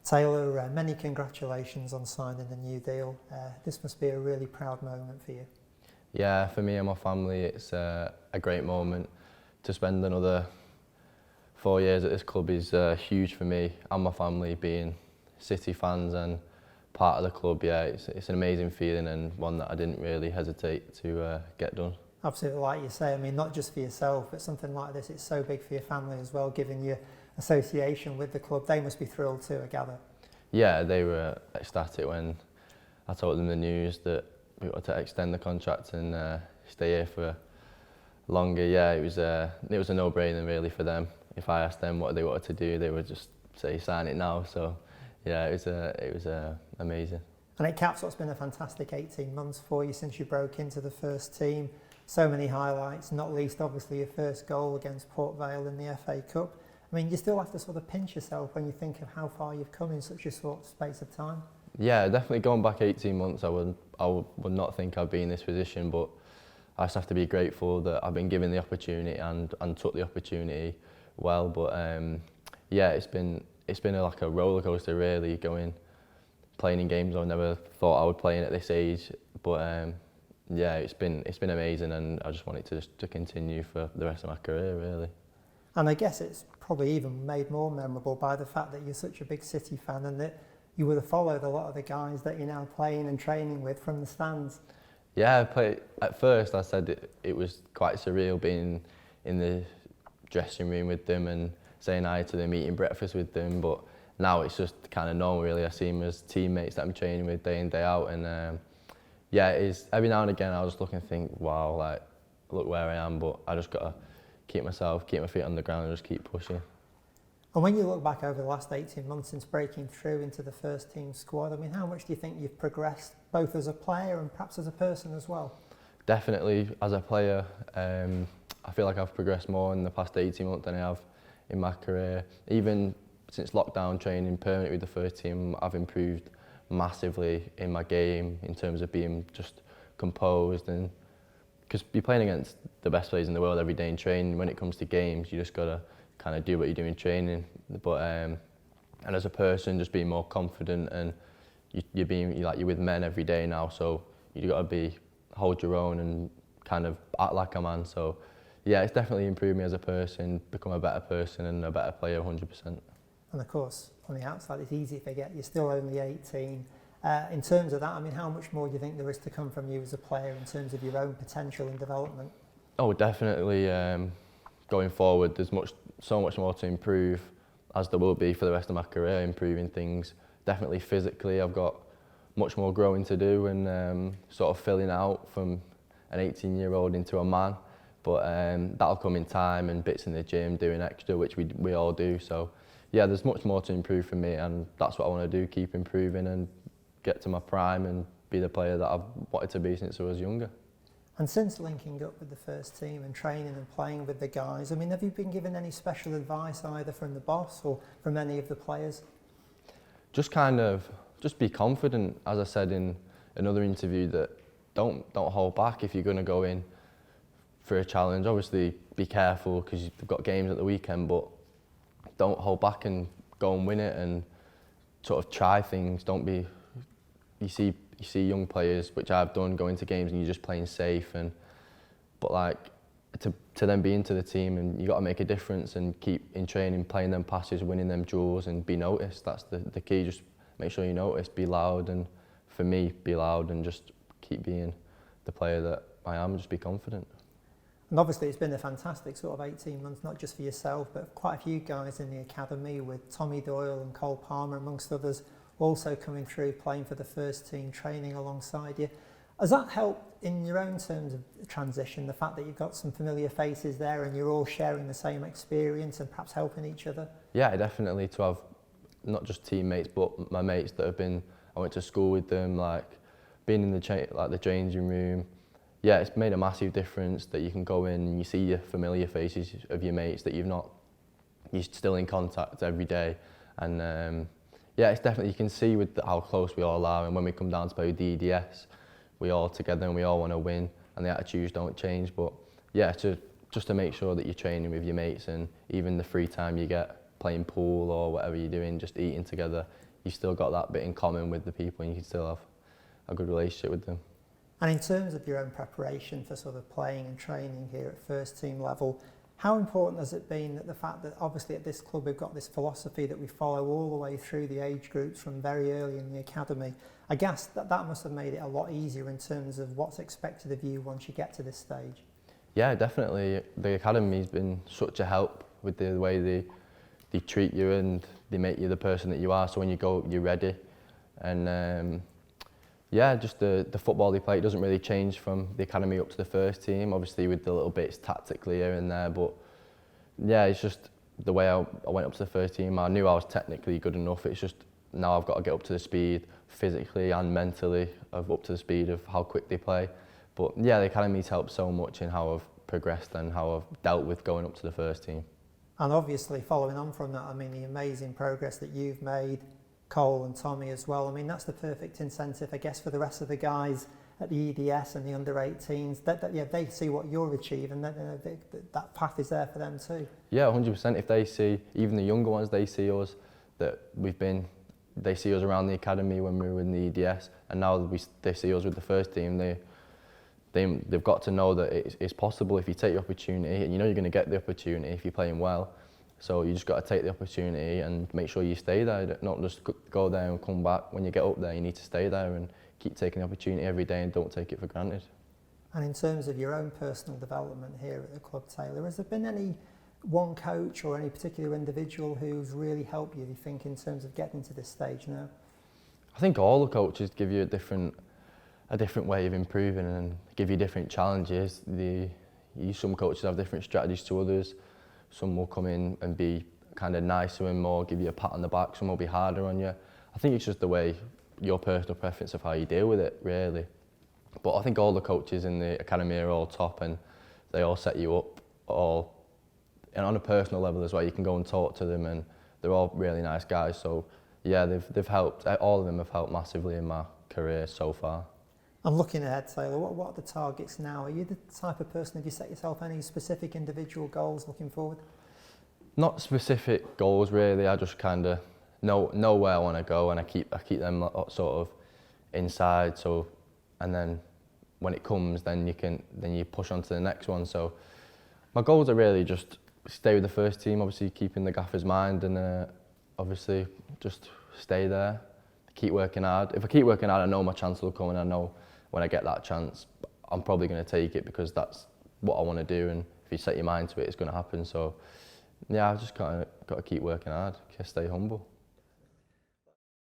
Taylor, many congratulations on signing the new deal. This must be a really proud moment for you. Yeah, for me and my family, it's a great moment. To spend another 4 years at this club is huge for me and my family, being City fans and part of the club. Yeah, it's an amazing feeling and one that I didn't really hesitate to get done. Absolutely, like you say, I mean, not just for yourself, but something like this, it's so big for your family as well, given your association with the club. They must be thrilled too, I gather. Yeah, they were ecstatic when I told them the news that we wanted to extend the contract and stay here for longer. Yeah, it was a no-brainer really for them. If I asked them what they wanted to do, they would just say sign it now. So yeah, it was amazing. And it caps what's been a fantastic 18 months for you since you broke into the first team. So many highlights, not least obviously your first goal against Port Vale in the FA Cup. I mean, you still have to sort of pinch yourself when you think of how far you've come in such a short space of time. Yeah, definitely going back 18 months, I would not think I'd be in this position, but I just have to be grateful that I've been given the opportunity and took the opportunity well. But yeah, it's been like a roller coaster really, playing in games I never thought I would play in at this age. But yeah, it's been amazing, and I just want it to continue for the rest of my career really. And I guess it's probably even made more memorable by the fact that you're such a big City fan and that you would have followed a lot of the guys that you're now playing and training with from the stands. Yeah, at first I said it was quite surreal being in the dressing room with them and saying hi to them, eating breakfast with them, but now it's just kind of normal really. I see them as teammates that I'm training with day in, day out, and yeah, it is. Every now and again I'll just look and think, wow, like, look where I am, but I just got to keep my feet on the ground and just keep pushing. And when you look back over the last 18 months since breaking through into the first team squad, I mean, how much do you think you've progressed, both as a player and perhaps as a person as well? Definitely, as a player, I feel like I've progressed more in the past 18 months than I have in my career. Even since lockdown training permanently with the first team, I've improved massively in my game in terms of being just composed, and because you're playing against the best players in the world every day in training. When it comes to games, you just gotta kind of do what you do in training. But and as a person, just being more confident, and you're with men every day now, so you gotta hold your own and kind of act like a man. So yeah, it's definitely improved me as a person, become a better person and a better player, 100%. And of course, on the outside, it's easy to forget you're still only 18. In terms of that, I mean, how much more do you think there is to come from you as a player in terms of your own potential and development? Oh, definitely. Going forward, there's so much more to improve, as there will be for the rest of my career, improving things. Definitely physically, I've got much more growing to do and sort of filling out from an 18-year-old into a man. But that'll come in time, and bits in the gym, doing extra, which we all do. So yeah, there's much more to improve for me, and that's what I want to do, keep improving and get to my prime and be the player that I've wanted to be since I was younger. And since linking up with the first team and training and playing with the guys, I mean, have you been given any special advice either from the boss or from any of the players? Just be confident, as I said in another interview, that don't hold back if you're going to go in for a challenge. Obviously be careful because you've got games at the weekend, but don't hold back and go and win it, and sort of try things. You see young players, which I've done, go into games and you're just playing safe, but like to then be into the team, and you got to make a difference and keep in training, playing them passes, winning them duels, and be noticed. That's the key. Just make sure you notice, be loud, and for me, be loud and just keep being the player that I am. Just be confident. And obviously it's been a fantastic sort of 18 months, not just for yourself, but quite a few guys in the academy, with Tommy Doyle and Cole Palmer amongst others, also coming through, playing for the first team, training alongside you. Has that helped in your own terms of transition, the fact that you've got some familiar faces there and you're all sharing the same experience and perhaps helping each other? Yeah, definitely, to have not just teammates but my mates that I went to school with them, like being in the changing room. Yeah, it's made a massive difference that you can go in and you see your familiar faces of your mates that you're still in contact every day. And yeah, it's definitely, you can see with how close we all are, and when we come down to play DDS, we all together and we all want to win, and the attitudes don't change. But yeah, just to make sure that you're training with your mates, and even the free time you get playing pool or whatever you're doing, just eating together, you've still got that bit in common with the people and you can still have a good relationship with them. And in terms of your own preparation for sort of playing and training here at first team level, how important has it been that the fact that obviously at this club we've got this philosophy that we follow all the way through the age groups from very early in the academy? I guess that must have made it a lot easier in terms of what's expected of you once you get to this stage. Yeah, definitely. The academy's been such a help with the way they treat you and they make you the person that you are. So when you go, you're ready. And yeah, just the football they play, it doesn't really change from the academy up to the first team, obviously with the little bits tactically here and there, but yeah, it's just the way I went up to the first team. I knew I was technically good enough, it's just now I've got to get up to the speed physically and mentally of up to the speed of how quick they play. But yeah, the academy's helped so much in how I've progressed and how I've dealt with going up to the first team. And obviously following on from that, I mean the amazing progress that you've made, Cole and Tommy as well. I mean, that's the perfect incentive, I guess, for the rest of the guys at the EDS and the under-18s. That they see what you're achieving, that path is there for them too. Yeah, 100%. If they see, even the younger ones, they see us, they see us around the academy when we were in the EDS, and now they see us with the first team. They've got to know that it's possible if you take the opportunity, and you know you're going to get the opportunity if you're playing well. So you just got to take the opportunity and make sure you stay there, not just go there and come back. When you get up there, you need to stay there and keep taking the opportunity every day and don't take it for granted. And in terms of your own personal development here at the club, Taylor, has there been any one coach or any particular individual who's really helped you think, in terms of getting to this stage now? I think all the coaches give you a different way of improving and give you different challenges. Some coaches have different strategies to others. Some will come in and be kind of nicer and more, give you a pat on the back. Some will be harder on you. I think it's just the way, your personal preference of how you deal with it, really. But I think all the coaches in the academy are all top and they all set you up and on a personal level as well. You can go and talk to them and they're all really nice guys. So yeah, they've helped, all of them have helped massively in my career so far. I'm looking ahead, Taylor. What are the targets now? Are you the type of person, have you set yourself any specific individual goals looking forward? Not specific goals really. I just kind of know where I want to go, and I keep them sort of inside. So, and then when it comes, then you push on to the next one. So my goals are really just stay with the first team, obviously keeping the gaffer's mind, and obviously just stay there, keep working hard. If I keep working hard, I know my chance will come, and I know when I get that chance, I'm probably going to take it because that's what I want to do, and if you set your mind to it, it's going to happen. So yeah, I've just got to keep working hard, stay humble.